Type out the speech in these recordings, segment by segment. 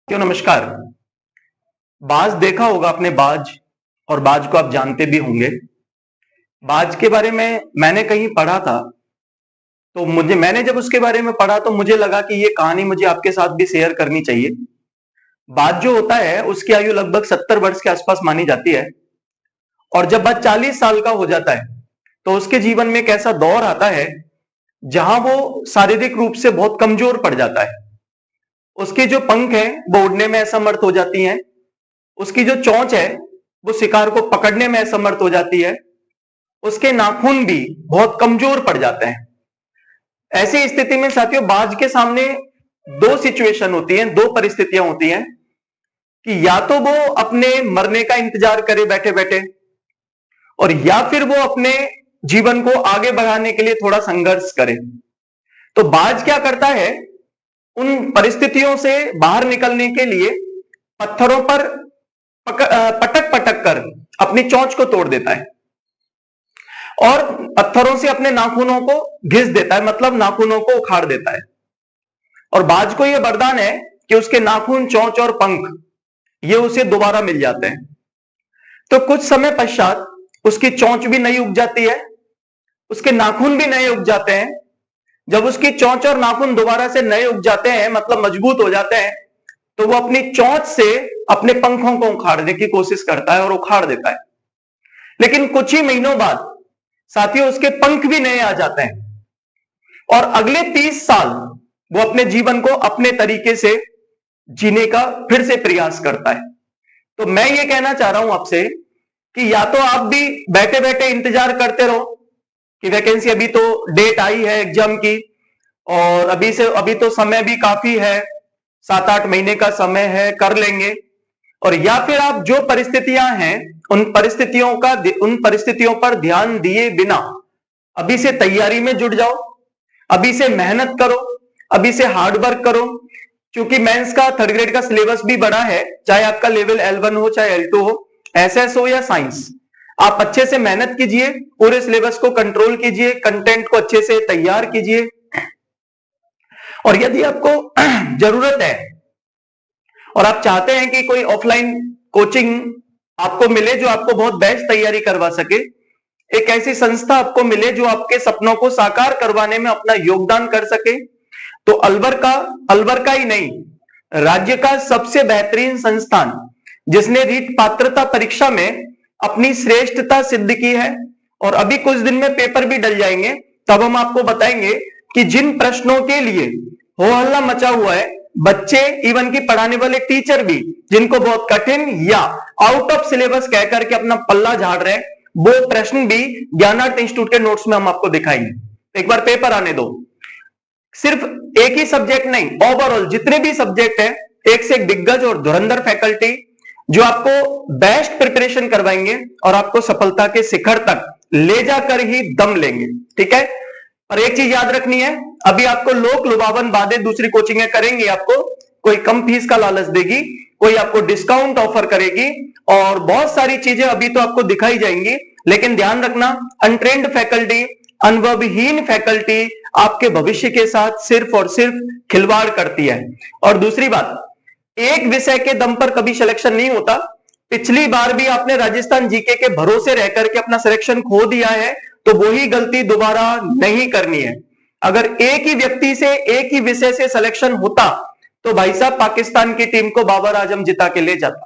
क्यों नमस्कार। बाज देखा होगा आपने, बाज, और बाज को आप जानते भी होंगे। बाज के बारे में मैंने कहीं पढ़ा था, तो मैंने जब उसके बारे में पढ़ा तो मुझे लगा कि ये कहानी मुझे आपके साथ भी शेयर करनी चाहिए। बाज जो होता है उसकी आयु लगभग 70 वर्ष के आसपास मानी जाती है, और जब बाज 40 साल का हो जाता है तो उसके जीवन में एक ऐसा दौर आता है जहां वो शारीरिक रूप से बहुत कमजोर पड़ जाता है। उसके जो पंख हैं वो उड़ने में असमर्थ हो जाती हैं, उसकी जो चोंच है वो शिकार को पकड़ने में असमर्थ हो जाती है, उसके नाखून भी बहुत कमजोर पड़ जाते हैं। ऐसी स्थिति में साथियों बाज के सामने दो सिचुएशन होती हैं, दो परिस्थितियां होती हैं कि या तो वो अपने मरने का इंतजार करे बैठे बैठे, और या फिर वो अपने जीवन को आगे बढ़ाने के लिए थोड़ा संघर्ष करे। तो बाज क्या करता है, उन परिस्थितियों से बाहर निकलने के लिए पत्थरों पर पटक पटक कर अपनी चोंच को तोड़ देता है और पत्थरों से अपने नाखूनों को घिस देता है, मतलब नाखूनों को उखाड़ देता है। और बाज को यह वरदान है कि उसके नाखून, चोंच और पंख ये उसे दोबारा मिल जाते हैं। तो कुछ समय पश्चात उसकी चोंच भी नई उग जाती है, उसके नाखून भी नए उग जाते हैं। जब उसकी चोंच और नाखून दोबारा से नए उग जाते हैं, मतलब मजबूत हो जाते हैं, तो वो अपनी चोंच से अपने पंखों को उखाड़ने की कोशिश करता है और उखाड़ देता है। लेकिन कुछ ही महीनों बाद साथियों उसके पंख भी नए आ जाते हैं और अगले 30 साल वो अपने जीवन को अपने तरीके से जीने का फिर से प्रयास करता है। तो मैं ये कहना चाह रहा हूं आपसे कि या तो आप भी बैठे बैठे इंतजार करते रहो कि वैकेंसी, अभी तो डेट आई है एग्जाम की और अभी तो समय भी काफी है, 7-8 महीने का समय है, कर लेंगे। और या फिर आप जो परिस्थितियां हैं उन परिस्थितियों पर ध्यान दिए बिना अभी से तैयारी में जुट जाओ, अभी से मेहनत करो, अभी से हार्ड वर्क करो। क्योंकि मेंस का 3rd ग्रेड का सिलेबस भी बड़ा है, चाहे आपका लेवल L1 हो, चाहे L2 हो, SS हो या साइंस। आप अच्छे से मेहनत कीजिए, पूरे सिलेबस को कंट्रोल कीजिए, कंटेंट को अच्छे से तैयार कीजिए। और यदि आपको जरूरत है और आप चाहते हैं कि कोई ऑफलाइन कोचिंग आपको मिले जो आपको बहुत बेस्ट तैयारी करवा सके, एक ऐसी संस्था आपको मिले जो आपके सपनों को साकार करवाने में अपना योगदान कर सके, तो अलवर का ही नहीं, राज्य का सबसे बेहतरीन संस्थान जिसने रीट पात्रता परीक्षा में अपनी श्रेष्ठता सिद्ध की है, और अभी कुछ दिन में पेपर भी डल जाएंगे, तब हम आपको बताएंगे कि जिन प्रश्नों के लिए हो हल्ला मचा हुआ है, बच्चे इवन की पढ़ाने वाले टीचर भी जिनको बहुत कठिन या आउट ऑफ सिलेबस कहकर के अपना पल्ला झाड़ रहे हैं, वो प्रश्न भी ज्ञानार्थ इंस्टीट्यूट के नोट्स में हम आपको दिखाएंगे। एक बार पेपर आने दो। सिर्फ एक ही सब्जेक्ट नहीं, ओवरऑल जितने भी सब्जेक्ट है, एक से एक दिग्गज और धुरंधर फैकल्टी जो आपको बेस्ट प्रिपरेशन करवाएंगे और आपको सफलता के शिखर तक ले जाकर ही दम लेंगे। ठीक है, और एक चीज याद रखनी है, अभी आपको लोक लुभावन बातें दूसरी कोचिंगें करेंगी, आपको कोई कम फीस का लालच देगी, कोई आपको डिस्काउंट ऑफर करेगी, और बहुत सारी चीजें अभी तो आपको दिखाई जाएंगी। लेकिन ध्यान रखना, अनट्रेन्ड फैकल्टी, अनुभवहीन फैकल्टी आपके भविष्य के साथ सिर्फ और सिर्फ खिलवाड़ करती है। और दूसरी बात, एक विषय के दम पर कभी सिलेक्शन नहीं होता। पिछली बार भी आपने राजस्थान जीके के भरोसे रहकर के अपना सिलेक्शन खो दिया है, तो वही गलती दोबारा नहीं करनी है। अगर एक ही व्यक्ति से, एक ही विषय से सिलेक्शन होता तो भाई साहब पाकिस्तान की टीम को बाबर आजम जिता के ले जाता।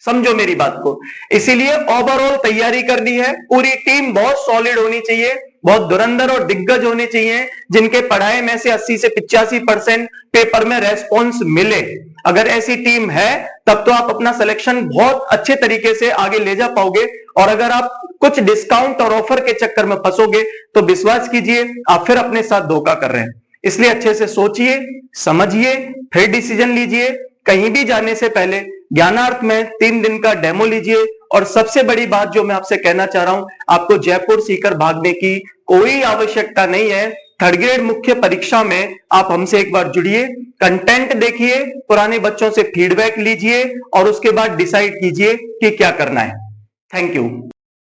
समझो मेरी बात को। इसीलिए ओवरऑल तैयारी करनी है, पूरी टीम बहुत सॉलिड होनी चाहिए, बहुत धुरंधर और दिग्गज होने चाहिए, जिनके पढ़ाई में से 80 से 85% पेपर में रेस्पॉन्स मिले। अगर ऐसी टीम है तब तो आप अपना सिलेक्शन बहुत अच्छे तरीके से आगे ले जा पाओगे। और अगर आप कुछ डिस्काउंट और ऑफर के चक्कर में फंसोगे तो विश्वास कीजिए आप फिर अपने साथ धोखा कर रहे हैं। इसलिए अच्छे से सोचिए, समझिए, फिर डिसीजन लीजिए। कहीं भी जाने से पहले ज्ञानार्थ में 3 दिन का डेमो लीजिए। और सबसे बड़ी बात जो मैं आपसे कहना चाह रहा हूं, आपको जयपुर सीकर भागने की कोई आवश्यकता नहीं है। 3rd ग्रेड मुख्य परीक्षा में आप हमसे एक बार जुड़िए, कंटेंट देखिए, पुराने बच्चों से फीडबैक लीजिए और उसके बाद डिसाइड कीजिए कि क्या करना है। Thank you.